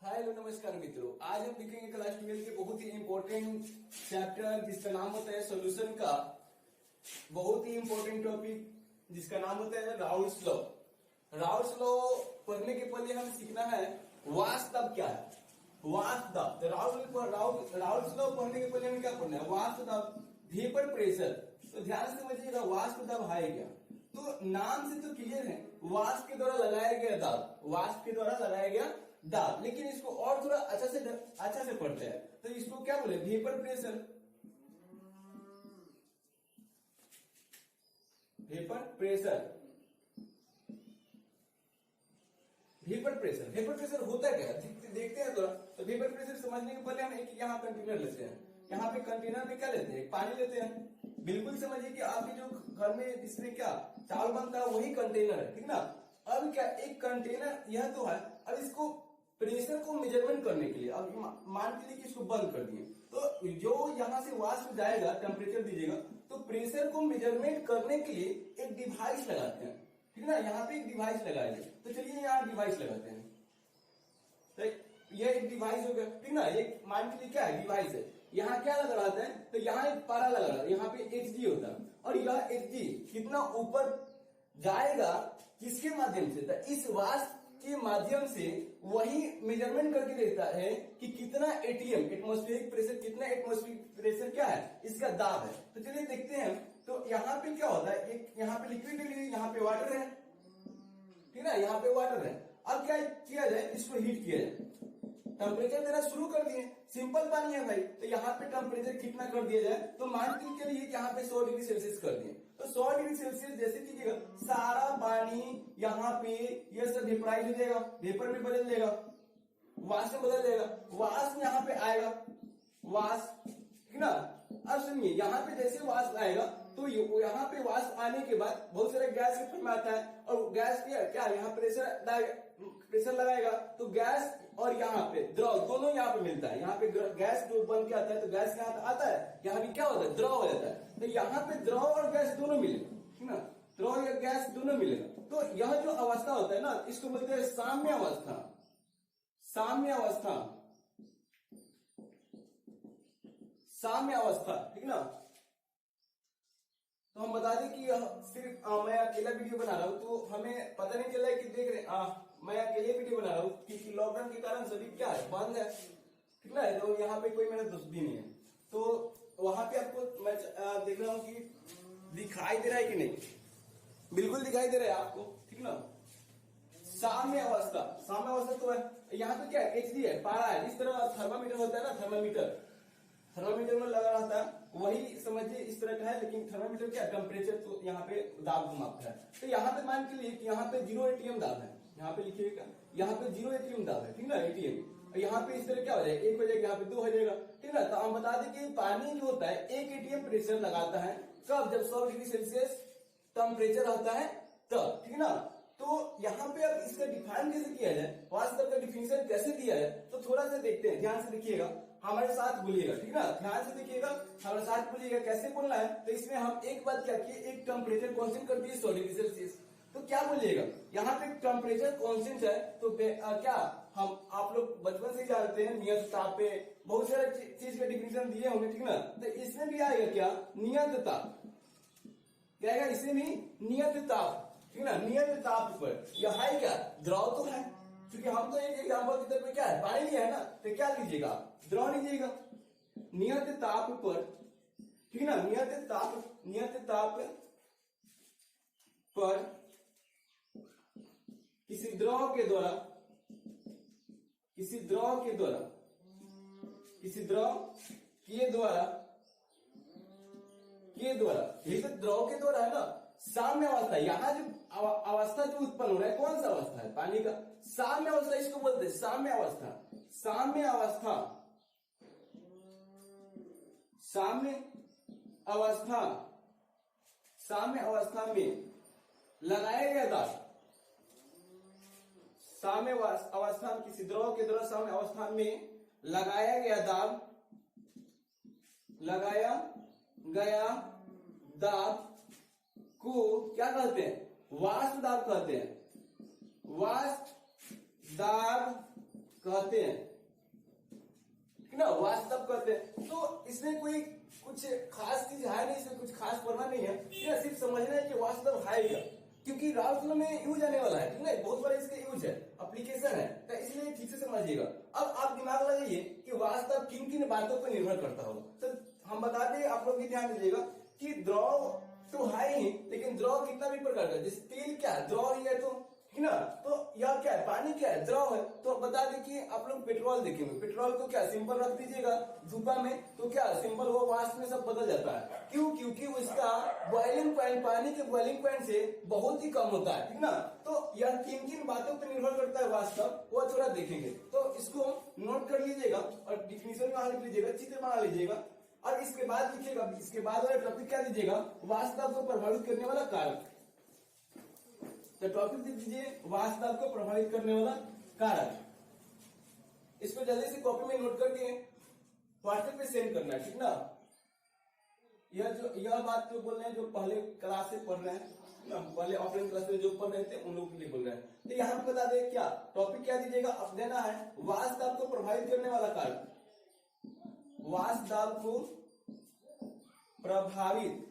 Hello नमस्कार मित्रों, आज हम देखेंगे क्लास 12 के बहुत ही इंपॉर्टेंट चैप्टर जिसका नाम होता है सॉल्यूशन का बहुत ही इंपॉर्टेंट टॉपिक जिसका नाम होता है राउल्स लॉ। राउल्स लॉ पढ़ने के पहले हम सीखना है वास्तव क्या है। वास्तव राउल्स लॉ पढ़ने के पहले हमें क्या पढ़ना है? वास्तव वेपर प्रेशर। तो ध्यान से समझिएगा, वाष्प दाब है क्या? तो नाम से तो क्लियर है, वाष्प के द्वारा लगाया गया दाब, वाष्प के द्वारा लगाया गया दाब। लेकिन इसको और थोड़ा अच्छा से पढ़ते हैं तो इसको क्या बोले? Vapour pressure. Vapour pressure, vapour pressure, vapour pressure होता क्या? देखते हैं थोड़ा। तो वेपर प्रेशर समझने के पहले हम एक यहाँ कंटेनर लेते हैं। यहाँ पे कंटेनर में क्या लेते हैं? पानी लेते हैं। बिल्कुल समझिए कि आपके जो घर में जिसमें क्या चावल बनता है वही कंटेनर है, ठीक ना। अब क्या एक कंटेनर यह तो है, अब इसको प्रेशर को मेजरमेंट करने के लिए अब मान के लिए कि इसको बंद कर दिए तो जो यहाँ से वाष्प जाएगा, टेम्परेचर दीजिएगा तो प्रेशर को मेजरमेंट करने के लिए एक डिवाइस लगाते हैं, ठीक ना। यहाँ पे एक डिवाइस लगाएंगे तो चलिए यहाँ डिवाइस लगाते हैं। तो ये एक डिवाइस हो गया, ठीक ना। एक मान के लिए क्या है? डिवाइस है। यहाँ क्या लगा रहता है? तो यहाँ एक पारा लगा रहा है, यहाँ पे एचजी होता है और यह एचजी कितना ऊपर जाएगा किसके माध्यम से? तो इस वाष्प के माध्यम से वही मेजरमेंट करके देता है कि कितना एटीएम एटमॉस्फेरिक प्रेशर, कितना एटमॉस्फेरिक प्रेशर क्या है, इसका दाब है। तो चलिए देखते हैं। तो यहाँ पे क्या होता है? एक यहाँ पे लिक्विड है, यहाँ पे वाटर है, ठीक है। यहाँ पे वाटर है। अब क्या किया जाए? इसको हीट किया जाए। टेम्परेचर देना शुरू कर दिए, सिंपल पानी है भाई। तो यहाँ पे टेम्परेचर कितना कर दिया जाए? तो मान के चलिए यहाँ पे 100 डिग्री सेल्सियस कर दिए। तो 100 डिग्री सेल्सियस जैसे कीजिएगा, सारा पानी यहाँ पे ये सब वेपराइज हो जाएगा, वेपर में बदल जाएगा, वाष्प में बदल जाएगा। वाष्प यहाँ पे आएगा, वाष्प, ठीक ना। अब सुनिए, यहाँ पे जैसे वाष्प आएगा तो यहाँ पे वाष्प आने के बाद बहुत सारे गैस के फॉर्म में आता है और गैस क्या यहाँ प्रेशर लगाएगा तो गैस और यहाँ पे द्रव दोनों यहाँ पे मिलता है। यहाँ पे गैस जो बन के आता है तो गैस यहाँ पे आता है, यहाँ भी क्या होता है? द्रव हो जाता है। तो यहाँ पे द्रव और गैस दोनों मिलेगा, ठीक ना। द्रव या गैस दोनों मिलेगा। तो यह जो अवस्था होता है ना, इसको बोलते हैं साम्य अवस्था। साम्य अवस्था, साम्य अवस्था, ठीक ना। तो हम बता दें कि सिर्फ मैं अकेला वीडियो बना रहा हूं तो हमें पता नहीं चला है कि देख रहे मैं अकेले वीडियो बना रहा हूं क्योंकि लॉकडाउन के कारण सभी क्या है, बंद है, ठीक ना। तो यहाँ पे कोई मेरा दोस्त भी नहीं है। तो वहां पे आपको मैं देख रहा हूं कि दिखाई दे रहा है कि नहीं? बिल्कुल दिखाई दे रहा है आपको, ठीक ना। साम्य अवस्था, साम्य अवस्था तो है। यहाँ पे क्या एचडी है, पारा है। इस तरह थर्मामीटर होता है ना, थर्मामीटर में लगा रहता है, वही समझिए इस तरह का है। लेकिन थर्मामीटर क्या टेम्परेचर, तो यहाँ पे दाब मापता है। तो यहाँ पे मान के लिए कि यहाँ पे 0 एटीएम दाब है, यहाँ पे लिखिएगा, यहाँ पे 0 एटीएम दाब है, ठीक ना, एटीएम। यहाँ पे इस तरह क्या हो जाएगा? 1 हो जाएगा, यहाँ पे 2 हो जाएगा, ठीक ना। तो हम बता दें कि पानी जो होता है 1 एटीएम प्रेशर लगाता है कब? जब 100 डिग्री सेल्सियस टेम्परेचर होता है तब, ठीक ना। तो यहाँ पे अब इसका डिफाइन कैसे किया जाए, वास्तव का डिफिनेशन कैसे दिया है, तो थोड़ा सा देखते हैं। ध्यान से देखिएगा, हमारे साथ बोलिएगा, ठीक ना। ध्यान से देखिएगा, हमारे साथ बोलिएगा कैसे बोलना है। तो इसमें हम एक बात क्या किए, एक टेम्परेचर कांस्टेंट कर दिए 100 डिग्री सेल्सियस। तो क्या बोलिएगा? यहाँ पे टेम्परेचर कांस्टेंट है तो क्या हम आप लोग बचपन से ही जानते हैं, नियत ताप पे बहुत सारे चीज का डिफिनेशन दिए होंगे, ठीक ना। तो इसमें भी आएगा क्या? नियत ताप। क्या आएगा? इसमें भी नियत ताप, ठीक ना। नियत ताप पर यह है क्या? द्रव तो है, क्योंकि हम तो एक एग्जाम्पल की तरफ में क्या है, पानी लिया है ना। तो क्या लीजिएगा? द्रव लीजिएगा। नियत ताप पर, ठीक ना, नियत ताप पर किसी द्रव के द्वारा यही तो द्रव के द्वारा है ना। साम्य अवस्था, यहाँ जो अवस्था जो उत्पन्न हो रहा है कौन सा अवस्था है? पानी का साम्य अवस्था, इसको बोलते हैं साम्य अवस्था। साम्य अवस्था, साम्य अवस्था में लगाया गया दाब, साम्य अवस्था में किसी द्रव के द्वारा साम्य अवस्था में लगाया गया दाब को क्या कहते हैं? वाष्प दाब कहते हैं। वाष्प दाब कहते हैं, ठीक ना, वास्तव कहते हैं। तो इसमें कोई कुछ खास चीज है नहीं, इसमें कुछ खास पढ़ना नहीं है, यह सिर्फ समझना है कि वास्तव है क्या, क्योंकि राउत में यूज आने वाला है, ठीक ना, बहुत बड़ा इसका यूज है, एप्लीकेशन है, तो इसलिए ठीक से समझिएगा। अब आप दिमाग लगाइए कि वास्तव किन किन बातों पर निर्भर करता हो। तो हम बता दें, आप लोग भी ध्यान दीजिएगा कि द्रव तो है ही, लेकिन द्रव कितना भी प्रकार का, जैसे तेल क्या है, द्रव ही है, तो है ना, तो यह क्या है, पानी क्या है, द्रव है। तो बता दें कि आप लोग पेट्रोल देखेंगे, पेट्रोल को क्या सिंपल रख दीजिएगा धूपा में, तो क्या सिंपल वो वाष्प में सब बदल जाता है। क्यों? क्योंकि उसका बॉइलिंग पॉइंट पानी के बॉइलिंग पॉइंट से बहुत ही कम होता है, ठीक ना। तो यह किन किन बातों पर निर्भर करता है वास्तव, वो थोड़ा देखेंगे। तो इसको नोट कर लीजिएगा और डिफिनेशन वहां लिख लीजिएगा, चित्र बना लीजिएगा, और इसके बाद लिखिएगा, इसके बाद वाला टॉपिक क्या दीजिएगा, वास्तव को प्रभावित करने वाला कारक। तो टॉपिक दे दीजिए वास्तव को प्रभावित करने वाला कारक। इसको जल्दी से कॉपी में नोट करके व्हाट्सएप पे सेंड करना है, ठीक ना। यह बात जो बोल रहे हैं, जो पहले क्लास से पढ़ रहे हैं ना, पहले ऑफलाइन क्लास में जो पढ़ रहे थे उन लोगों के लिए बोल रहे हैं। तो यहाँ पे बता दें क्या टॉपिक क्या दीजिएगा, अब देना है वास्तव को प्रभावित करने वाला कारक, वास्तव को प्रभावित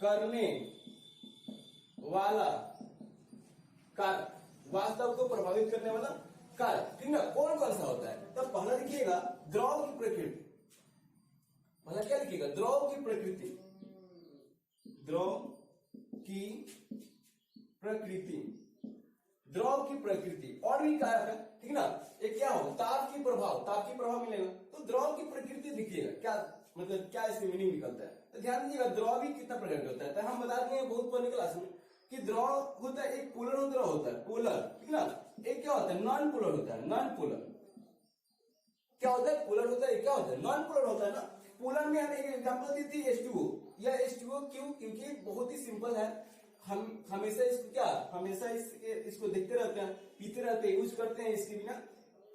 करने वाला कारक, वास्तव को प्रभावित करने वाला कारक, ठीक ना। कौन कौन सा होता है, तो पहला लिखिएगा द्रव की प्रकृति, पहला क्या लिखिएगा, द्रव की प्रकृति, द्रव की प्रकृति, द्रव की प्रकृति। और भी कारक है, ठीक ना। एक क्या हो, ताप की प्रभाव, ताप की प्रभाव मिलेगा, तो द्रव की प्रकृति लिखिएगा, क्या मतलब क्या इसमें मीनिंग निकलता है। तो ध्यान दीजिएगा द्रव भी कितना प्रकार का होता है, तो हम बता देंगे बहुत पहले क्लास में कि द्रव होता है, एक पोलर द्रव होता है, पोलर, ठीक ना। एक क्या होता है, नॉन पोलर होता है, नॉन पोलर क्या होता है, पोलर होता है, क्या होता है, नॉन पोलर होता है ना। पोलर में हमने एक एग्जांपल दी थी H2O, यह H2O क्यों, क्योंकि बहुत ही सिंपल है, हम हमेशा इसको क्या, हमेशा इसको देखते रहते हैं, पीते रहते हैं, यूज करते हैं, इसके बिना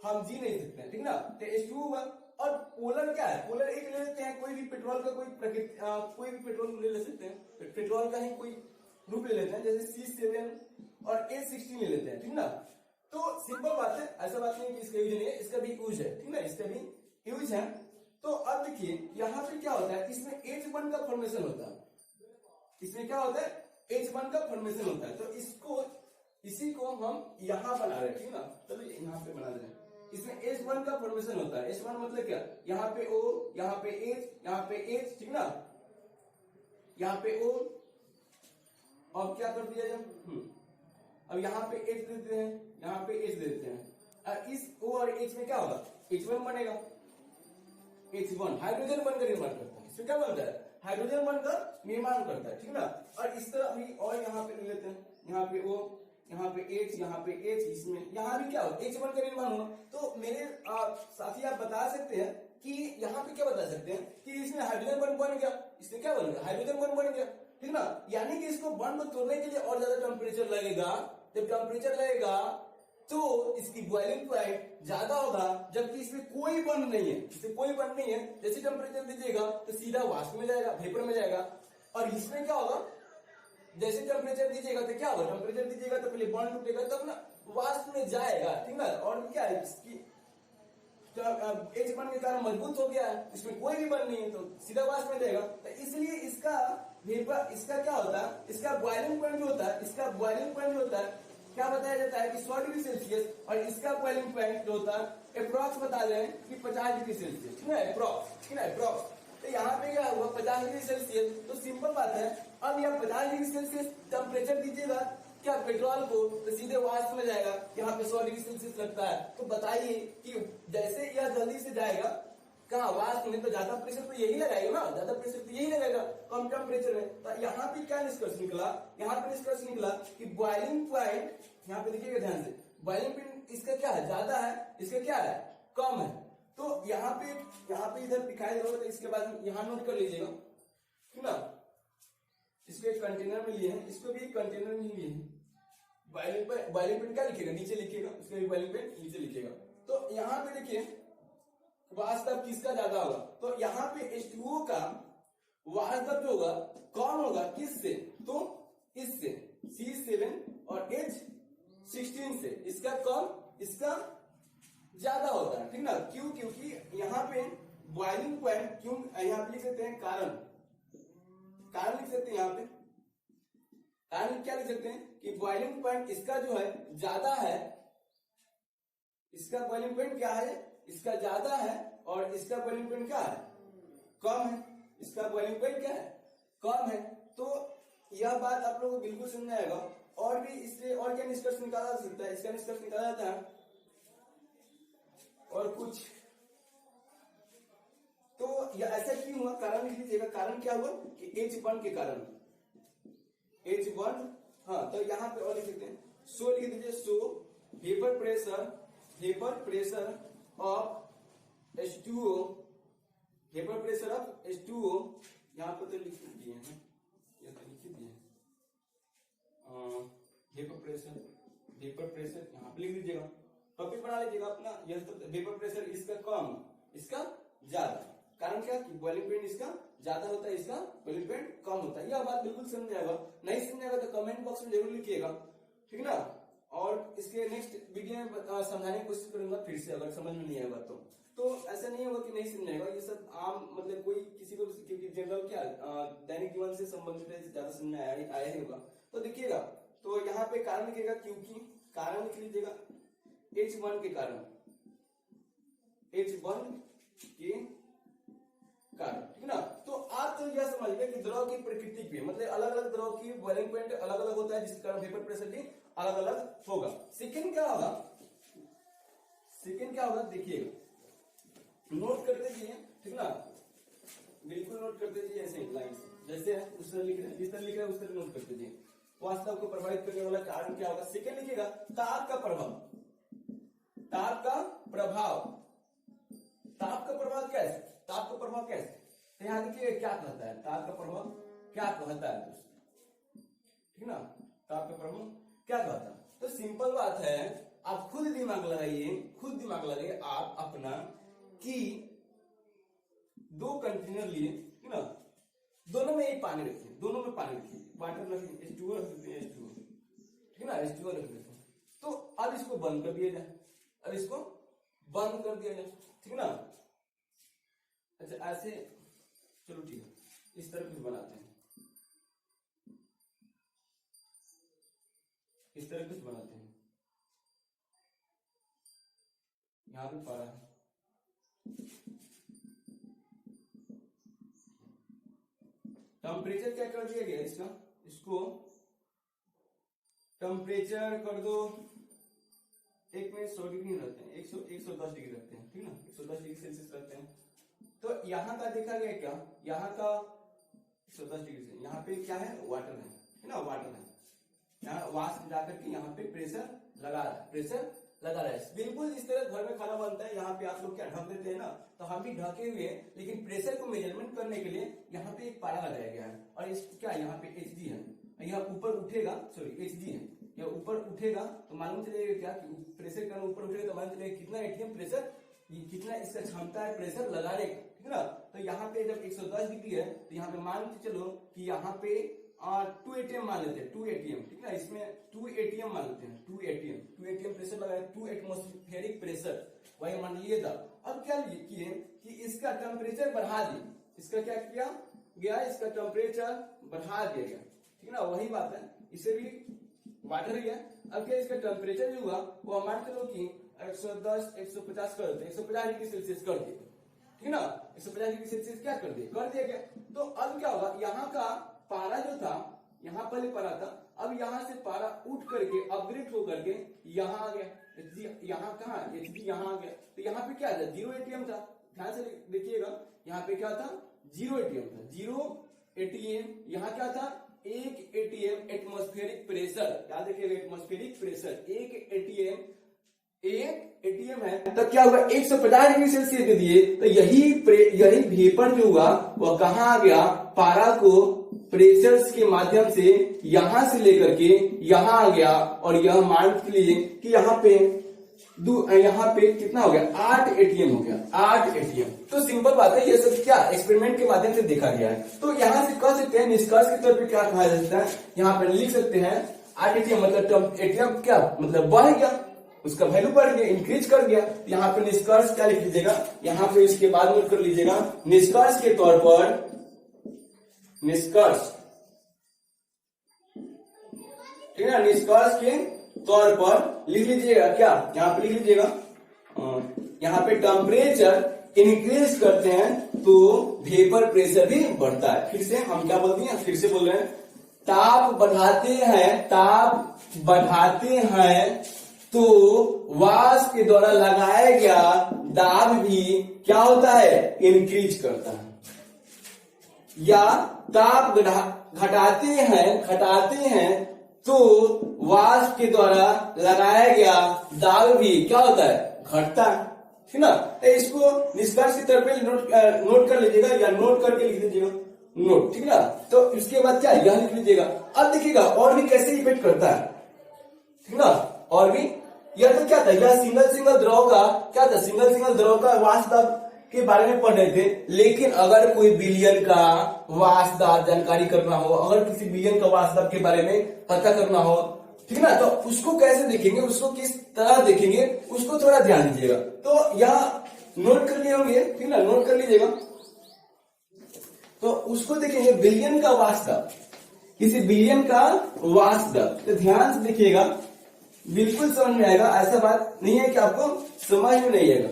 हम जी नहीं सकते हैं, ठीक ना। तो H2O हुआ। और पोलर क्या है, पोलर एक ले लेते हैं, कोई भी पेट्रोल का कोई प्रकृति, कोई भी पेट्रोल ले सकते हैं, पेट्रोल का ही कोई रूप ले लेते हैं, जैसे C7 और H16 ले लेते हैं, ठीक ना। तो सिंपल बात है, ऐसा बात नहीं कि इसका यूज नहीं है, इसका भी यूज है, ठीक ना, इसका भी यूज है। तो अब देखिए यहाँ पे क्या होता है, इसमें H1 का फॉर्मेशन होता है, इसमें क्या होता है, H1 का फॉर्मेशन होता है। तो इसको, इसी को हम यहाँ बना रहे हैं, ठीक ना, चलो यहाँ पे बना रहे हैं। इसमें H1 का फॉर्मेशन होता है, H1 मतलब क्या, यहाँ पे O, यहाँ पे H, यहाँ पे H, ठीक ना, यहाँ पे O, अब क्या कर दिया जाए, अब यहाँ पे H देते हैं, यहाँ पे H देते हैं, और इस O और H में क्या होगा, H1 बनेगा, H1 हाइड्रोजन बनकर निर्माण करता है, इसमें क्या बनता है, हाइड्रोजन बनकर निर्माण करता है, ठीक ना। और इस तरह भी और यहाँ पे ले लेते हैं, यहाँ पे O, यहाँ पे H, यहाँ पे H, इसमें यहाँ भी क्या हो, H1 का निर्माण होगा। तो मेरे साथी आप बता सकते हैं कि यहाँ पे क्या बता सकते हैं कि इसमें हाइड्रोजन बन गया, इसमें क्या बन गया, हाइड्रोजन बन गया, ठीक ना। यानी कि इसको बॉन्ड को तोड़ने के लिए और ज्यादा टेम्परेचर लगेगा, जब टेम्परेचर लगेगा तो इसकी बॉइलिंग पॉइंट ज्यादा होगा, जबकि इसमें कोई बंध नहीं है, इसमें कोई बंध नहीं है। जैसे टेम्परेचर दीजिएगा तो सीधा वाष्प में जाएगा, वेपर में जाएगा। और इसमें क्या होगा, जैसे टेम्परेचर दीजिएगा तो क्या होगा, टेम्परेचर दीजिएगा तो पहले बॉन्ड टूटेगा, तब ना वाष्प में जाएगा, ठीक ना। और क्या है, इसकी H1 के कारण मजबूत हो गया है, इसमें कोई भी बंध नहीं है, तो सीधा वाष्प में जाएगा। तो इसलिए इसका वेपर, इसका क्या होता है, इसका बॉइलिंग पॉइंट जो होता है, इसका बॉइलिंग पॉइंट जो होता है क्या बताया जाता है कि 100 डिग्री सेल्सियस, और इसका बॉइलिंग पॉइंट जो होता है अप्रॉक्स बता रहे हैं कि 50 डिग्री सेल्सियस, ठीक है, अप्रॉक्स, ठीक है, अप्रॉक्स। तो यहाँ पे क्या हुआ, 50 डिग्री सेल्सियस, तो सिंपल बात है। अब यह 50 डिग्री सेल्सियस टेम्परेचर दीजिएगा क्या पेट्रोल को, तो सीधे वाष्प में जाएगा, यहाँ पे 100 डिग्री सेल्सियस लगता है। तो बताइए कि जैसे यह जल्दी से जाएगा कहाँ, वाष्प में, तो ज्यादा प्रेशर तो यही लगाएगा ना, ज्यादा प्रेशर तो यही लगेगा कम टेम्परेचर में। तो यहाँ पे क्या निष्कर्ष निकला, यहाँ पे निष्कर्ष निकला कि बॉइलिंग पॉइंट, यहाँ पे देखिएगा ध्यान से, बॉइलिंग पॉइंट इसका क्या है, ज्यादा है, इसका क्या है, कम है। तो यहाँ पे इधर दिखाई दे रहा है, तो इसके बाद यहाँ नोट कर लीजिएगा, ठीक ना। इसको एक कंटेनर में लिए हैं, इसको भी एक कंटेनर में लिए हैं। बॉइलिंग पॉइंट क्या लिखिएगा, नीचे लिखिएगा, उसका भी बॉइलिंग पॉइंट नीचे लिखिएगा। तो यहाँ पे देखिए वास्तव किसका ज्यादा होगा, तो यहाँ पे H2O का वास्तव जो होगा कौन होगा, किससे, तो इससे C7 और H16 से, इसका कौन, इसका ज्यादा होता है, ठीक ना। क्यों? क्योंकि यहाँ पे बॉइलिंग पॉइंट, क्यों यहाँ पे लिख सकते हैं कारण, कारण लिख सकते हैं यहाँ पे, कारण क्या लिख सकते हैं कि बॉइलिंग पॉइंट इसका जो है ज्यादा है, इसका बॉइलिंग पॉइंट क्या है, इसका ज्यादा है, और इसका बॉइलिंग पॉइंट क्या है, कम है। इसका बॉइलिंग पॉइंट क्या है, कम है। तो यह बात आप लोगों को बिल्कुल समझ में आएगा। और भी इससे और क्या निष्कर्ष निकाला जा सकता है, इसका निष्कर्ष निकाला जाता है और कुछ। तो यह ऐसा क्यों हुआ, कारण लिख लीजिएगा। कारण क्या हुआ कि H1 के कारण, H1, हाँ। तो यहाँ पे और लिख सकते हैं, सो लिख दीजिए, सो vapour pressure of H2O, vapour pressure of H2O, यहाँ पर तो लिख दिए हैं, ये तो लिख दिए हैं, वेपर प्रेशर यहाँ पे लिख दीजिएगा, टॉपिक बना लीजिएगा अपना। यह तो वेपर प्रेशर इसका कम, इसका ज्यादा। कारण क्या कि बॉइलिंग पॉइंट इसका ज्यादा होता है, इसका बॉइलिंग पॉइंट कम होता है। यह बात बिल्कुल समझ आएगा। नहीं समझ आएगा तो कमेंट बॉक्स में जरूर लिखिएगा, ठीक ना। और इसके नेक्स्ट वीडियो में समझाने की कोशिश करूंगा फिर से, अगर समझ में नहीं आएगा तो ऐसा नहीं होगा कि नहीं समझेगा। ये सब आम मतलब कोई किसी को, क्योंकि जनरल क्या दैनिक जीवन से संबंधित है, ज्यादा समझ में आया ही होगा। तो देखिएगा, तो यहाँ पे कारण लिखिएगा, क्योंकि कारण लिख लीजिएगा H1 के कारण, H1 के कारण, ठीक ना। तो आप तो यह समझिए कि द्रव की प्रकृति पे, मतलब अलग अलग द्रव की बॉइलिंग पॉइंट अलग अलग होता है, जिसके कारण वेपर प्रेशर भी अलग अलग होगा। सेकंड क्या होगा, सेकंड क्या होगा देखिएगा, नोट करते जाइए, ठीक ना, बिल्कुल नोट करते जाइए ऐसे लाइन से, जैसे उस तरह लिख रहे हैं, जिस तरह लिख रहे हैं उस तरह नोट करते जाइए। वास्तव को प्रभावित करने वाला कारण क्या होगा, सेकंड लिखिएगा, ताप का प्रभाव, ताप का प्रभाव, ताप का प्रभाव क्या है, ताप का प्रभाव क्या है, तो यहाँ देखिए क्या कहता है, ताप का प्रभाव क्या कहता है दोस्तों, ठीक ना। ताप का प्रभाव क्या कहता है, तो सिंपल बात है, आप खुद दिमाग लगाइए, खुद दिमाग लगाइए आप अपना, कि दो कंटेनर लिए, ठीक ना, दोनों में एक पानी रखिए, दोनों में पानी रखिए, वाटर रखिए, H2O रख देते हैं, H2O, ठीक ना, H2O रख देते हैं। तो अब इसको बंद कर दिया जाए, अब इसको बंद कर दिया जाए, ठीक ना। अच्छा ऐसे, चलो ठीक है, इस तरह कुछ बनाते हैं, इस तरह कुछ बनाते हैं, यहां पे पारा है, टेम्परेचर क्या कर दिया गया इसका, इसको टेम्परेचर कर दो, एक में 100 डिग्री रखते हैं, 110 डिग्री रखते हैं, ठीक ना, 110 डिग्री सेल्सियस रखते हैं। तो यहाँ का देखा गया क्या, यहाँ का 110 डिग्री से, यहाँ पे क्या है, वाटर है ना, वाटर है, यहाँ वाष्प जाकर के यहाँ पे प्रेशर लगा रहा है, प्रेशर लगा रहा है। बिल्कुल इस तरह घर में खाना बनता है, यहाँ पे आप लोग क्या ढक देते हैं ना, तो हम भी ढके हुए हैं, लेकिन प्रेशर को मेजरमेंट करने के लिए यहाँ पे एक पारा लगाया गया है, और इस क्या यहाँ पे Hg है, यह ऊपर उठेगा, सॉरी Hg है, यह ऊपर उठेगा तो मालूम चलेगा क्या कि प्रेशर का ऊपर उठेगा तो मालूम चलेगा कितना एटीएम प्रेशर, कितना इसका क्षमता है प्रेशर लगाने का, ठीक ना। तो यहाँ पे जब 110 डिग्री है तो यहाँ पे मान के चलो कि यहाँ पे 2 ATM मान लेते हैं, 2 ATM, ठीक ना, इसमें 2 ATM मान लेते हैं, 2 ATM प्रेशर लगाया, 2 एटमॉस्फेरिक प्रेशर, वही मंडलीय दबाव। अब क्या किए कि इसका टेम्परेचर बढ़ा दिए, इसका क्या किया गया, इसका टेम्परेचर बढ़ा दिया गया, ठीक ना, वही बात है, इसे भी वाटर ही है। अब क्या इसका टेम्परेचर जो हुआ वो मान चलो कि 110 150 कर देते, 150 डिग्री सेल्सियस कर दिए, ठीक ना, 150 डिग्री सेल्सियस क्या कर दिया गया। तो अब क्या होगा, यहाँ का पारा जो था, यहाँ पहले पारा था, अब यहाँ से पारा उठ करके अपग्रेड होकर के यहाँ आ गया, यहाँ कहाँ Hg यहाँ आ गया, तो यहाँ पे क्या था, 0 ATM था, ध्यान से देखिएगा, यहाँ पे क्या था, 0 ATM था, 0 ATM, यहाँ क्या था, 1 ATM एटमॉस्फेरिक प्रेशर, याद रखिएगा एटमॉस्फेरिक प्रेशर, 1 ATM है, तो क्या हुआ 150 डिग्री सेल्सियस दे दिए, तो यही वेपर जो हुआ वह कहाँ आ गया, पारा को प्रेशर्स के माध्यम से यहां से लेकर के यहां आ गया, और यह मान के लिए कि यहाँ पे कितना हो गया, 8 ATM हो गया, 8 ATM। तो सिंपल बात है, ये सब क्या एक्सपेरिमेंट के माध्यम से देखा गया है। तो यहाँ से कह सकते हैं, निष्कर्ष के तौर पे क्या कहा जाता है, यहाँ पे लिख सकते हैं 8 ATM मतलब ATM क्या मतलब बढ़ गया, उसका वैल्यू बढ़ गया, इंक्रीज कर गया। यहाँ पे निष्कर्ष क्या लिख लीजिएगा, यहाँ पे इसके बाद नोट कर लीजिएगा, निष्कर्ष के तौर पर, निष्कर्ष, ठीक है ना, निष्कर्ष के तौर पर लिख लीजिएगा क्या, यहाँ पे लिख लीजिएगा, यहाँ पे टेम्परेचर इंक्रीज करते हैं तो वेपर प्रेशर भी बढ़ता है। फिर से हम क्या बोलते हैं, फिर से बोल रहे हैं, ताप बढ़ाते हैं, ताप बढ़ाते हैं तो वाष्प के द्वारा लगाया गया दाब भी क्या होता है, इंक्रीज करता है। या ताप घटाते हैं तो वाष्प के द्वारा लगाया गया दाब भी क्या होता है, घटता है, ठीक ना। तो इसको निष्कर्ष की तरफ नोट कर लीजिएगा या नोट करके लिख दीजिएगा, नोट, ठीक ना। तो इसके बाद क्या यह लिख लीजिएगा। अब देखिएगा और भी कैसे इफेक्ट करता है, ठीक ना। और भी यह तो क्या था, यह सिंगल द्रव का क्या था, सिंगल द्रव का वाष्प दाब के बारे में पढ़ रहे थे। लेकिन अगर कोई बिलियन का वाष्प दाब जानकारी करना हो, अगर किसी बिलियन का वाष्प दाब के बारे में पता करना हो, ठीक ना, तो उसको कैसे देखेंगे, उसको किस तरह देखेंगे, उसको थोड़ा ध्यान दीजिएगा। तो यहाँ नोट कर लिए होंगे, ठीक ना, नोट कर लीजिएगा। तो उसको देखेंगे बिलियन का वाष्प दाब, किसी बिलियन का वाष्प दाब, तो ध्यान से देखिएगा, बिल्कुल समझ में आएगा। ऐसा बात नहीं है कि आपको समझ में नहीं आएगा,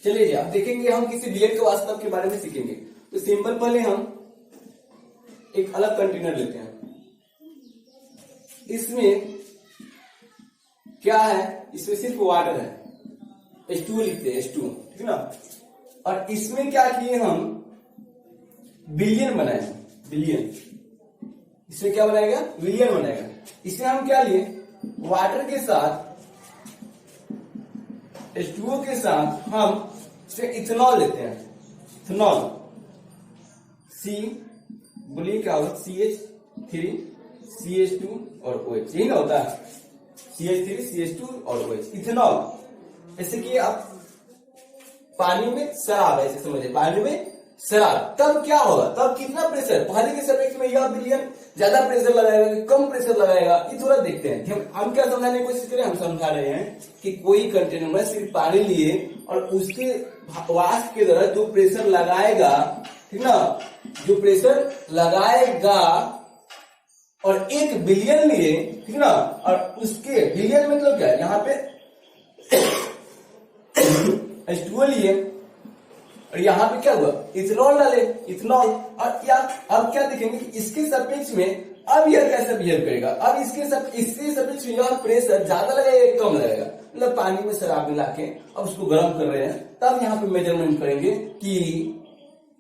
चलिए जी। अब देखेंगे हम किसी बिलियन के वाष्प दाब के बारे में सीखेंगे। तो सिंपल पहले हम एक अलग कंटेनर लेते हैं, इसमें क्या है, इसमें सिर्फ वाटर है, H2 लिखते हैं, H2, ठीक है ना। और इसमें क्या किए हम, बिलियन बनाए, बिलियन, इसमें क्या बनाएगा, बिलियन बनाएगा। इसमें हम क्या लिए, वाटर के साथ, H2O के साथ हम इसमें इथेनॉल लेते हैं, इथेनॉल, C बोलिए क्या होगा, CH3 CH2 और OH, यही ना होता है, CH3 CH2 और OH, इथेनॉल। जैसे कि आप पानी में शराब, ऐसे समझिए, पानी में शराब, तब क्या होगा, तब कितना प्रेशर, पहले के सापेक्ष में यह बिलियन ज्यादा प्रेशर लगाएगा, कम प्रेशर लगाएगा, ये थोड़ा देखते हैं। हम क्या समझाने की कोशिश करें, हम समझा रहे हैं कि कोई कंटेनर में सिर्फ पानी लिए और उसके वाष्प के द्वारा जो प्रेशर लगाएगा, ठीक ना, जो प्रेशर लगाएगा, और 1 बिलियन लिए, ठीक ना, और उसके बिलियन मतलब क्या है, यहाँ पे H2O लिए और यहाँ पे क्या हुआ, इथेनॉल डाले, इथेनॉल। और क्या अब क्या देखेंगे कि इसके सापेक्ष में अब यह कैसे बिहेव करेगा। अब इसके सापेक्ष में यह प्रेशर ज्यादा लगेगा, कम लगेगा, मतलब पानी में शराब मिला के अब उसको गर्म कर रहे हैं, तब यहाँ पे मेजरमेंट करेंगे कि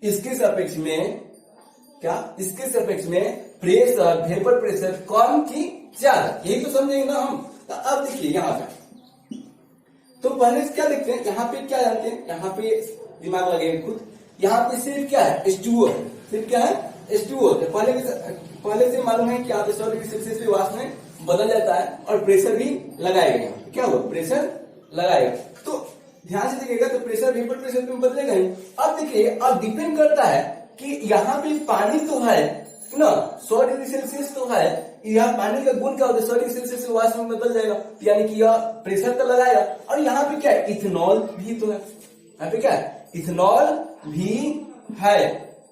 इसके सापेक्ष में क्या, इसके सापेक्ष में प्रेशर, वेपर प्रेशर कम की ज्यादा, यही तो समझेंगे ना हम। तो अब देखिए यहाँ पे, तो पहले क्या देखते हैं, यहाँ पे क्या जानते हैं, यहाँ पे दिमाग लगेगा खुद, यहाँ पे सिर्फ क्या है, H2O, सिर्फ क्या है, H2O। पहले से मालूम है कि यहाँ पे 100 डिग्री सेल्सियस पे वाष्प में बदल जाता है और प्रेशर भी लगाएगा, क्या हुआ, प्रेशर लगाएगा। तो ध्यान से देखिएगा, तो प्रेशर वेपर प्रेशर में बदलेगा ही। अब देखिए, अब डिपेंड करता है कि यहाँ पे पानी तो है ना, 100 डिग्री सेल्सियस तो है, यह पानी का गुण क्या होता है, 100 डिग्री सेल्सियस से वाष्प में बदल जाएगा, यानी कि यह प्रेशर तो लगाएगा। और यहाँ पे क्या है, इथेनॉल भी तो है, यहाँ पे क्या है, इथेनॉल भी है,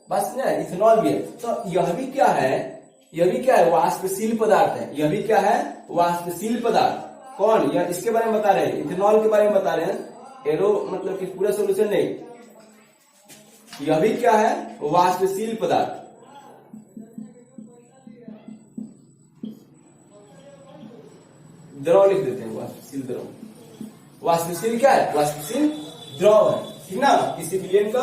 बस ना, इथेनॉल भी है। तो यह भी क्या है, यह भी क्या है, वाष्पशील पदार्थ है, यह भी क्या है, वाष्पशील पदार्थ। कौन, यह इसके बारे में बता रहे हैं, इथेनॉल के बारे में बता रहे हैं, एरो मतलब कि पूरा सोल्यूशन नहीं, यह भी क्या है, वाष्पशील पदार्थ। द्रव लिख देते हैं, वाष्पशील द्रव, वाष्पशील क्या है, वाष्पशील द्रव है, ठीक ना। किसी बिलियन का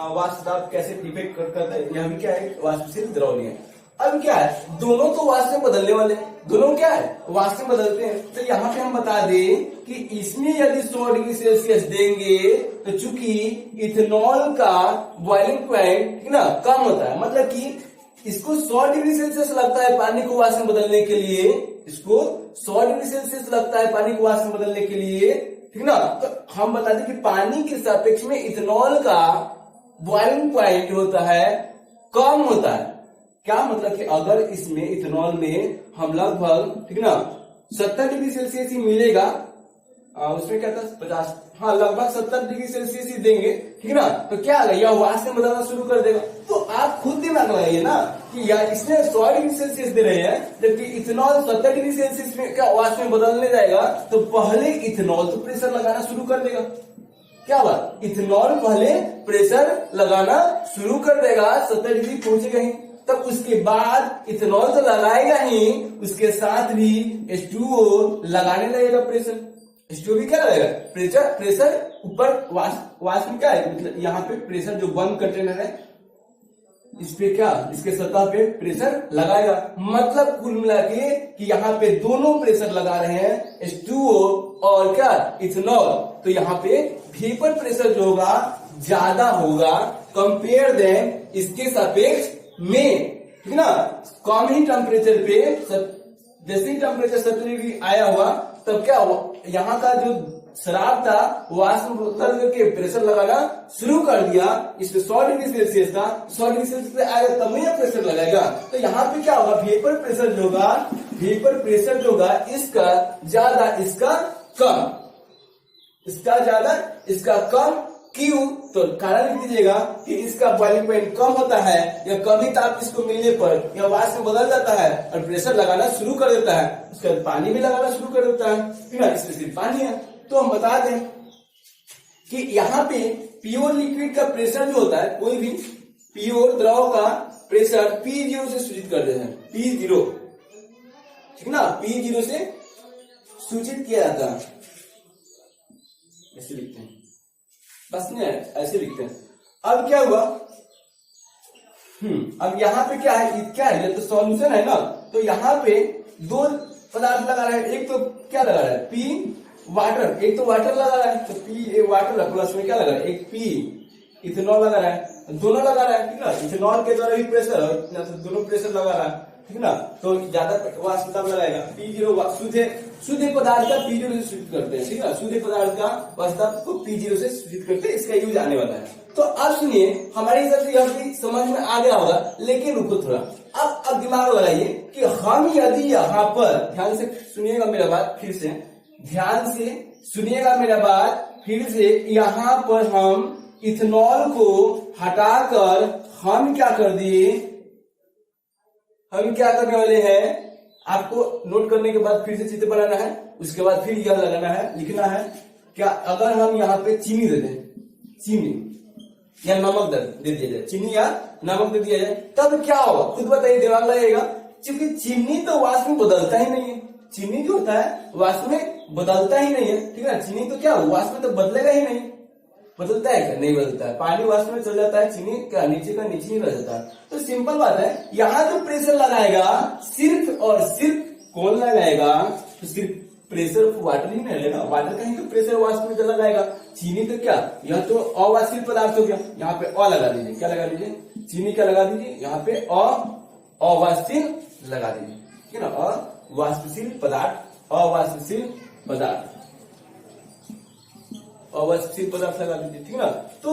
वाष्प दाब कैसे इफेक्ट करता है, यह भी क्या है, वाष्पशील द्रव लिए। अब क्या है, दोनों तो वाष्प में बदलने वाले, दोनों क्या है, वाष्प में बदलते हैं। तो यहाँ पे हम बता दें कि इसमें यदि 100 डिग्री सेल्सियस देंगे तो चूंकि इथेनॉल का बॉइलिंग पॉइंट, ठीक ना, कम होता है, मतलब कि इसको 100 डिग्री सेल्सियस लगता है पानी को वाष्प में बदलने के लिए, इसको 100 डिग्री सेल्सियस लगता है पानी को वाष्प में बदलने के लिए, ठीक ना। तो हम बताते हैं कि पानी के सापेक्ष में इथेनॉल का बॉइलिंग पॉइंट होता है कम होता है। क्या मतलब कि अगर इसमें इथेनॉल में हम लगभग, ठीक ना, 70 डिग्री सेल्सियस ही मिलेगा, उसमें क्या था 50, हाँ लगभग 70 डिग्री सेल्सियस ही देंगे, ठीक ना, तो क्या होगा, यह वाष्प में बदलना शुरू कर देगा। तो आप खुद दिमाग लगाइए ना कि यार इसने 100 डिग्री सेल्सियस दे रहे हैं, जबकि इथेनॉल 70 डिग्री सेल्सियस में क्या वाष्प में बदलने जाएगा, तो पहले इथेनॉल तो प्रेशर लगाना शुरू कर देगा। क्या बात, इथेनॉल पहले प्रेशर लगाना शुरू कर देगा, 70 डिग्री पहुंचेगा ही, तब उसके बाद इथेनॉल तो लगाएगा ही, उसके साथ भी H2O लगाने लगेगा प्रेशर। H2O भी क्या लगेगा, प्रेशर ऊपर वाष्प में क्या है, मतलब यहाँ पे प्रेशर जो बंद कंटेनर है इस पे क्या, इसके सतह पे प्रेशर लगाएगा। मतलब कुल मिला के कि यहाँ पे दोनों प्रेशर लगा रहे हैं, H2O और क्या, इथेनॉल। तो यहाँ पे वेपर प्रेशर जो होगा ज्यादा होगा कंपेयर देन इसके सापेक्ष में, ठीक ना। कम ही टेम्परेचर पे, जैसे ही टेम्परेचर 70 डिग्री आया हुआ, तब क्या हुआ, यहाँ का जो शराब था वाष्प में बदल करके प्रेशर लगाना शुरू कर दिया। इसमें 100 डिग्री सेल्सियस था, 100 डिग्री सेल्सियस पे आएगा तब में प्रेशर लगाएगा। तो यहाँ पे क्या होगा, वेपर प्रेशर जो होगा, वेपर प्रेशर जो होगा इसका ज्यादा इसका कम, इसका ज्यादा इसका कम। क्यों, तो कारण लिख दीजिएगा कि इसका बॉइलिंग पॉइंट कम होता है, या कम ही ताप इसको मिलने पर यह वाष्प में बदल जाता है और प्रेशर लगाना शुरू कर देता है, उसके बाद पानी भी लगाना शुरू कर देता है, ठीक है, इसमें सिर्फ पानी है। तो हम बता दें कि यहाँ पे प्योर लिक्विड का प्रेशर जो होता है, कोई भी प्योर द्रव का प्रेशर P0 से सूचित कर देते हैं, P0, ठीक ना, P0 से सूचित किया जाता है, ऐसे लिखते हैं, बस नहीं ऐसे लिखते हैं। अब क्या हुआ, अब यहाँ पे क्या है, क्या है, ये तो सॉल्यूशन है ना। तो यहाँ पे दो पदार्थ लगा रहे हैं, एक तो क्या लगा रहा है, P वाटर, एक तो वाटर लगा रहा है, तो P वाटर प्लस में क्या लगा रहा है, एक P इथेनॉल लगा रहा है, दोनों लगा रहा है, ठीक ना। इथेनॉल के द्वारा भी प्रेशर है, दोनों प्रेशर लगा रहा है, ठीक ना। तो ज्यादा वाष्प दाब लगाएगा। P0 शुद्ध पदार्थ का P0 से सूचित करते हैं, ठीक है, शुद्ध पदार्थ का वाष्प को P0 से सूचित करते हैं, इसका यूज आने वाला है। तो अब सुनिए, हमारे हिसाब से यह भी समझ में आ गया होगा, लेकिन रुको थोड़ा, अब दिमाग लगाइए कि हम यदि यहाँ पर, ध्यान से सुनिएगा मेरा बात, फिर से ध्यान से सुनिएगा मेरा बात फिर से, यहाँ पर हम इथेनॉल को हटाकर हम क्या कर दिए, हम क्या करने वाले हैं, आपको नोट करने के बाद फिर से चित्र बनाना है, उसके बाद फिर यह लगाना है, लिखना है क्या, अगर हम यहाँ पे चीनी दे दें, चीनी या नमक दे दिया जाए, चीनी या नमक दे दिया जाए, तब क्या होगा, खुद बताइए, दिमाग लगाइएगा। क्योंकि चीनी तो वाष्प में बदलता ही नहीं है, चीनी जो होता है वाष्प में बदलता ही नहीं है, ठीक है, चीनी तो क्या वाष्प में तो बदलेगा ही नहीं, बदलता है क्या, नहीं बदलता है, पानी वाष्प में चल जाता है, चीनी का नीचे ही रह जाता है। तो सिंपल बात है, यहाँ जो प्रेशर लगाएगा सिर्फ और सिर्फ कौन लगाएगा, तो सिर्फ प्रेशर वाटर ही नहीं रहेगा, वाटर का ही तो प्रेशर वाष्प में चला जाएगा। चीनी तो क्या, यह तो अवाष्पीय पदार्थ हो गया, यहाँ पे अ लगा दीजिए, क्या लगा दीजिए, चीनी क्या लगा दीजिए, यहाँ पे अवाष्पीय लगा दीजिए, ठीक है ना, अवाष्पशील पदार्थ, अवाष्पशील पदार्थ, अवाष्पशील पदार्थ लगा दीजिए, ठीक है ना। तो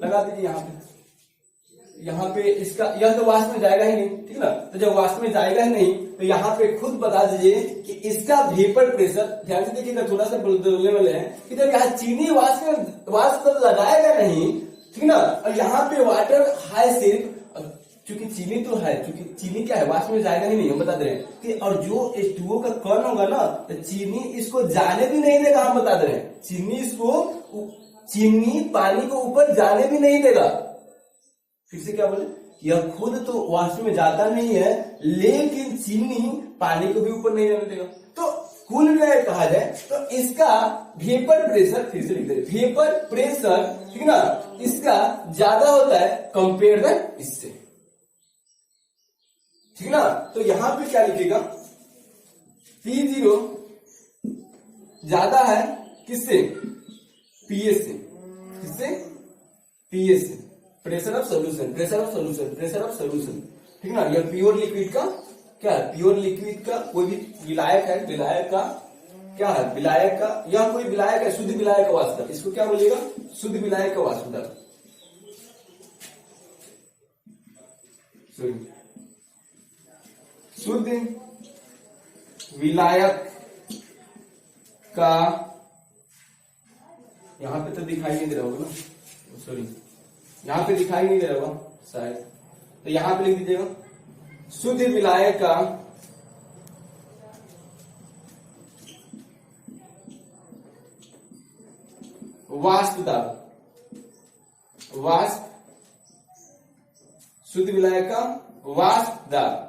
लगा दीजिए यहाँ पे इसका, यह तो वाष्प में जाएगा ही नहीं, ठीक है ना। तो जब वाष्प में जाएगा ही नहीं, तो यहाँ पे खुद बता दीजिए कि इसका वेपर प्रेशर, ध्यान से देखिएगा, थोड़ा सा बोलने वाले हैं कि जब यहाँ चीनी वाष्प तो लगाएगा नहीं, ठीक ना, और यहाँ पे वाटर है सिर्फ, क्योंकि चीनी तो है, क्योंकि चीनी क्या है, वाष्प में जाएगा ही नहीं, हम बता दे रहे हैं कि, और जो H2O का कण होगा ना, तो चीनी इसको जाने भी नहीं देगा, हम बता दे रहे हैं, चीनी पानी को ऊपर जाने भी नहीं देगा। फिर से क्या बोले, यह खुद तो वाष्प में जाता नहीं है, लेकिन चीनी पानी को भी ऊपर नहीं जाने देगा। तो कुल मिलाकर कहा जाए तो इसका वेपर प्रेशर, फिर से लिख दे, वेपर प्रेशर, ठीक ना, इसका ज्यादा होता है कंपेयर देन इससे, ठीक ना। तो यहां पे क्या लिखेगा, P0 ज्यादा है किससे, PS से, किससे, PS से, pressure of solution, pressure of solution, pressure of solution, ठीक ना। यह प्योर लिक्विड का क्या है, प्योर लिक्विड का कोई भी विलायक है, विलायक का क्या है, विलायक का, यह कोई विलायक है, शुद्ध विलायक का वाष्प, इसको क्या बोलिएगा, शुद्ध विलायक का वाष्प, शुद्ध विलायक का, यहां पे तो दिखाई नहीं दे रहा होगा ना, सॉरी यहां पे दिखाई नहीं दे रहा होगा शायद, तो यहां पे लिख दीजिएगा शुद्ध विलायक का वाष्प दाब, वाष्प, शुद्ध विलायक का वाष्प दाब।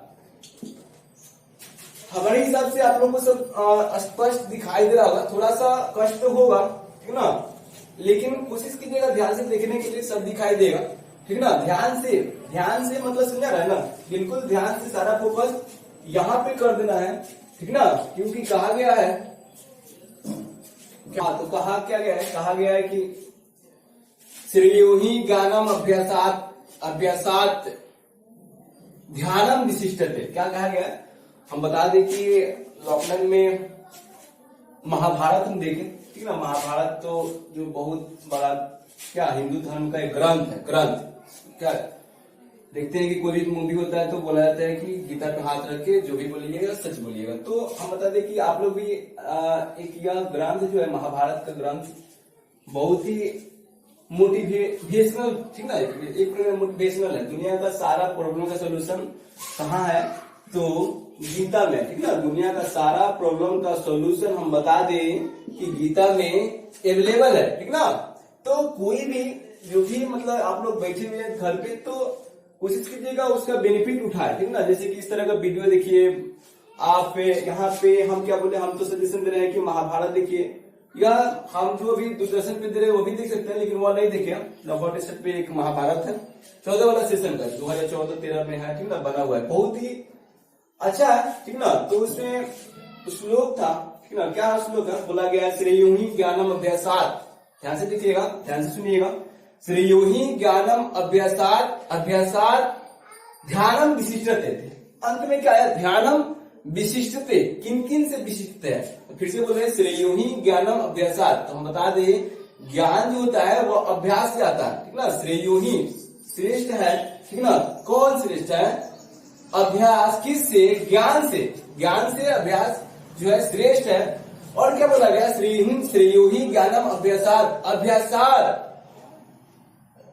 हमारे हिसाब से आप लोगों को सब स्पष्ट दिखाई दे रहा होगा, थोड़ा सा कष्ट तो होगा, ठीक ना, लेकिन कोशिश कीजिएगा ध्यान से देखने के लिए, सब दिखाई देगा, ठीक ना। ध्यान से मतलब समझा रहा है ना, बिल्कुल ध्यान से सारा फोकस यहाँ पे कर देना है, ठीक ना, क्योंकि कहा गया है क्या, तो क्या गया है, कहा गया है कि श्रेयो ही ज्ञानम अभ्यासात ध्यानम विशिष्टते, क्या कहा गया है, हम बता दें कि लॉकडाउन में महाभारत हम देखें, ठीक ना, महाभारत तो जो बहुत बड़ा क्या हिंदू धर्म का एक ग्रंथ है, ग्रंथ क्या देखते हैं कि कोई भी मूवी होता है तो बोला जाता है कि गीता पे हाथ रख के जो भी बोलिएगा सच बोलिएगा, तो हम बता दें कि आप लोग भी एक यह ग्रंथ जो है महाभारत का ग्रंथ बहुत ही मोटिवेशनल, ठीक ना, एक मोटिवेशनल है, दुनिया का सारा प्रॉब्लम का सोल्यूशन कहाँ है, तो गीता में, ठीक ना, दुनिया का सारा प्रॉब्लम का सोल्यूशन हम बता दें कि गीता में अवेलेबल है, ठीक ना। तो कोई भी जो भी मतलब आप लोग बैठे हुए हैं घर पे, तो कोशिश कीजिएगा उसका बेनिफिट उठाए, ठीक ना, जैसे कि इस तरह का वीडियो देखिए आप, यहाँ पे हम क्या बोले, हम तो सजेशन दे रहे हैं कि महाभारत देखिए, या हम जो भी दूरदर्शन पे दे रहे हैं वो भी देख सकते हैं, लेकिन वो नहीं देखे, हॉटस्टार पे एक महाभारत है 14 वाला सेशन का, 2014-13 में है, ठीक ना, बना हुआ है, बहुत ही अच्छा है, ठीक ना। तो उसमें श्लोक था, ठीक ना, क्या श्लोक है, बोला गया श्रेयो ही ज्ञानम अभ्यासात, ध्यान से देखिएगा, ध्यान से सुनिएगा, श्रेयो ही ज्ञानम अभ्यासात ध्यानम विशिष्टते, अंत में क्या है, ध्यानम विशिष्टते, किन किन से विशिष्ट है, तो फिर से बोल रहे श्रेयो ही ज्ञानम अभ्यासात, तो हम बता दें ज्ञान जो होता है वो अभ्यास से आता है, ठीक ना, श्रेयो ही श्रेष्ठ है, ठीक ना, कौन श्रेष्ठ है, अभ्यास किससे, ज्ञान से, ज्ञान से अभ्यास जो है श्रेष्ठ है। और क्या बोला गया, श्रेयो ही ज्ञानम अभ्यासात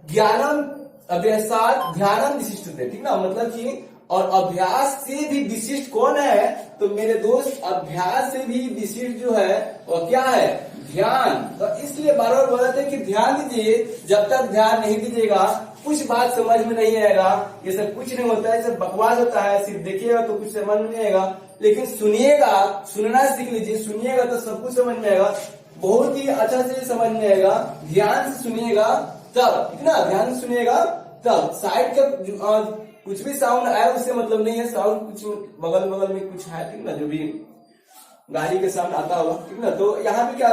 ज्ञानम अभ्यासात ध्यानम विशिष्ट, ठीक ना, मतलब कि और अभ्यास से भी विशिष्ट कौन है, तो मेरे दोस्त अभ्यास से भी विशिष्ट जो है वो क्या है, ध्यान। तो इसलिए बार बार बोलते हैं कि ध्यान दीजिए, जब तक ध्यान नहीं दीजिएगा कुछ बात समझ में नहीं आएगा, ये सब कुछ नहीं होता है, सब बकवास होता है, सिर्फ देखिएगा तो कुछ समझ में नहीं आएगा, लेकिन सुनिएगा, सुनना सीख लीजिए, सुनिएगा तो सब कुछ समझ में आएगा, बहुत ही अच्छा से समझ में आएगा, ध्यान से सुनिएगा तब, ठीक ना, ध्यान से सुनिएगा तब, साइड का कुछ भी साउंड आया उससे मतलब नहीं है, साउंड कुछ बगल में कुछ है, ठीक ना, जो भी गाड़ी के साउंड आता होगा, ठीक ना, तो यहाँ पे क्या,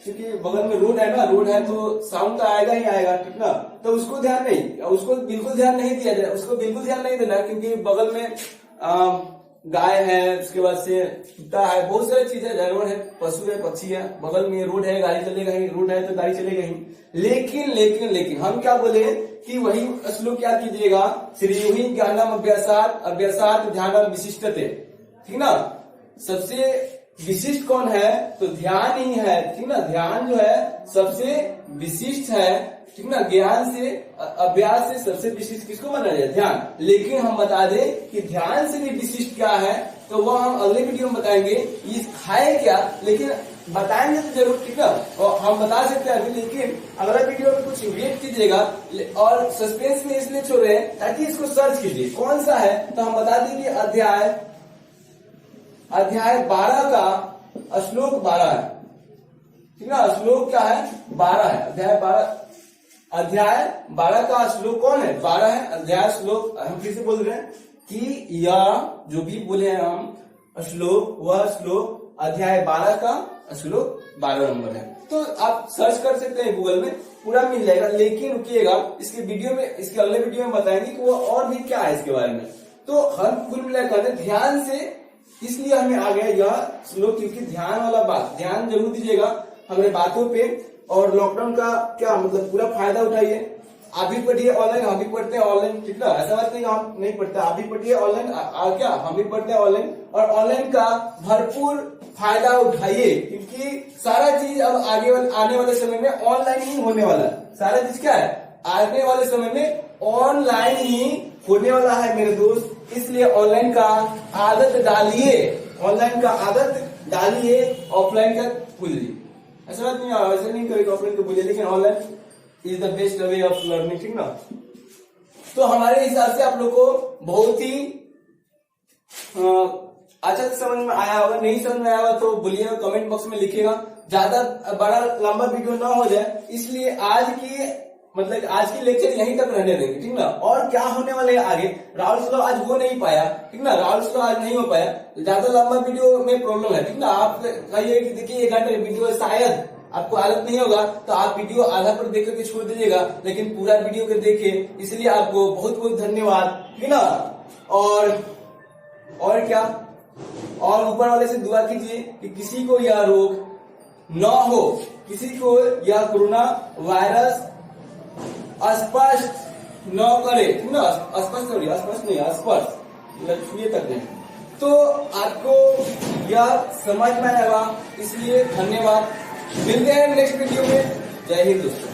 क्योंकि बगल में रोड है ना, रोड है तो साउंड तो आएगा ही आएगा, ठीक ना, तो उसको ध्यान नहीं, उसको बिल्कुल ध्यान नहीं दिया जाए, उसको बिल्कुल ध्यान नहीं देना, क्योंकि बगल में गाय है, उसके बाद से कुत्ता है, बहुत सारी चीजें, जानवर है, पशु है, पक्षी है, बगल में रोड है, गाड़ी चलेगा ही, रोड है तो गाड़ी चलेगा ही, लेकिन हम क्या बोले कि वही श्लोक क्या कीजिएगा, श्रेयो ही ज्ञानम अभ्यासात ध्यानम विशिष्टते, ठीक ना, सबसे विशिष्ट कौन है, तो ध्यान ही है, ठीक ना, ध्यान जो है सबसे विशिष्ट है, ठीक ना, ज्ञान से अभ्यास से सबसे विशिष्ट किसको माना जाए, ध्यान। लेकिन हम बता दें कि ध्यान से भी विशिष्ट क्या है, तो वह हम अगले वीडियो में बताएंगे, ये है क्या, लेकिन बताएंगे तो जरूर, ठीक है, और हम बता सकते हैं अभी, लेकिन अगला वीडियो में कुछ वेट कीजिएगा, और सस्पेंस में इसलिए छोड़ रहे हैं ताकि इसको सर्च कीजिए कौन सा है, तो हम बता दें कि अध्याय 12 का श्लोक 12 है, ठीक है, श्लोक क्या है, 12 है, अध्याय 12 का श्लोक कौन है, 12 है, अध्याय श्लोक, हम फिर से बोल रहे हैं कि यह जो भी बोले हैं हम श्लोक, वह श्लोक अध्याय 12 का श्लोक 12 नंबर है, तो आप सर्च कर सकते हैं गूगल में, पूरा मिल जाएगा, लेकिन रुकिएगा, इसके वीडियो में, इसके अगले वीडियो में बताएंगे कि वो और भी क्या है इसके बारे में। तो हम कुल मिलाकर ध्यान से इसलिए हमें आ गया यह श्लोक, क्योंकि ध्यान वाला बात, ध्यान जरूर दीजिएगा हमारे बातों पे, और लॉकडाउन का क्या मतलब पूरा फायदा उठाइए। आप भी पढ़िए ऑनलाइन, हम भी पढ़ते हैं ऑनलाइन, ठीक ना, ऐसा बात नहीं हम नहीं पढ़ते, आप भी पढ़िए ऑनलाइन, क्या हम भी पढ़ते हैं ऑनलाइन, और ऑनलाइन का भरपूर फायदा उठाइए, क्योंकि सारा चीज अब आगे आने वाले समय में ऑनलाइन ही होने वाला है। सारा चीज क्या है, आने वाले समय में ऑनलाइन ही होने वाला है मेरे दोस्त। इसलिए ऑनलाइन का आदत डालिए, ऑनलाइन का आदत डालिए, ऑफलाइन का भूलिए। ऐसा बात नहीं, ऐसा नहीं करेगा ऑफलाइन को भूलिए, लेकिन online is the best way of learning, ठीक ना। तो हमारे हिसाब से आप लोग को बहुत ही अच्छा से समझ में आया होगा। नहीं समझ में आया होगा तो बोलिएगा, कमेंट बॉक्स में लिखिएगा। ज्यादा बड़ा लंबा वीडियो ना हो जाए, इसलिए आज की लेक्चर यहीं तक रहने देंगे, ठीक ना। और क्या होने वाले है आगे, राहुल स्लो आज हो नहीं पाया, ठीक ना, राहुल स्लो आज नहीं हो पाया, ज्यादा लंबा वीडियो में प्रॉब्लम है, ठीक ना। आप कहिए कि देखिए 1 घंटे वीडियो शायद आपको आदत नहीं होगा, तो आप वीडियो आधा पर देख करके छोड़ दीजिएगा, लेकिन पूरा वीडियो को देखिए। इसलिए आपको बहुत बहुत धन्यवाद, ठीक ना। और क्या, और ऊपर वाले से दुआ कीजिए कि किसी को यह रोग न हो, किसी को यह कोरोना वायरस स्पर्श न करे, ठीक ना। स्पर्श नहीं, छुए तक नहीं। तो आपको यह समझ में आएगा, इसलिए धन्यवाद। मिलते हैं नेक्स्ट वीडियो में। जय हिंद दोस्तों।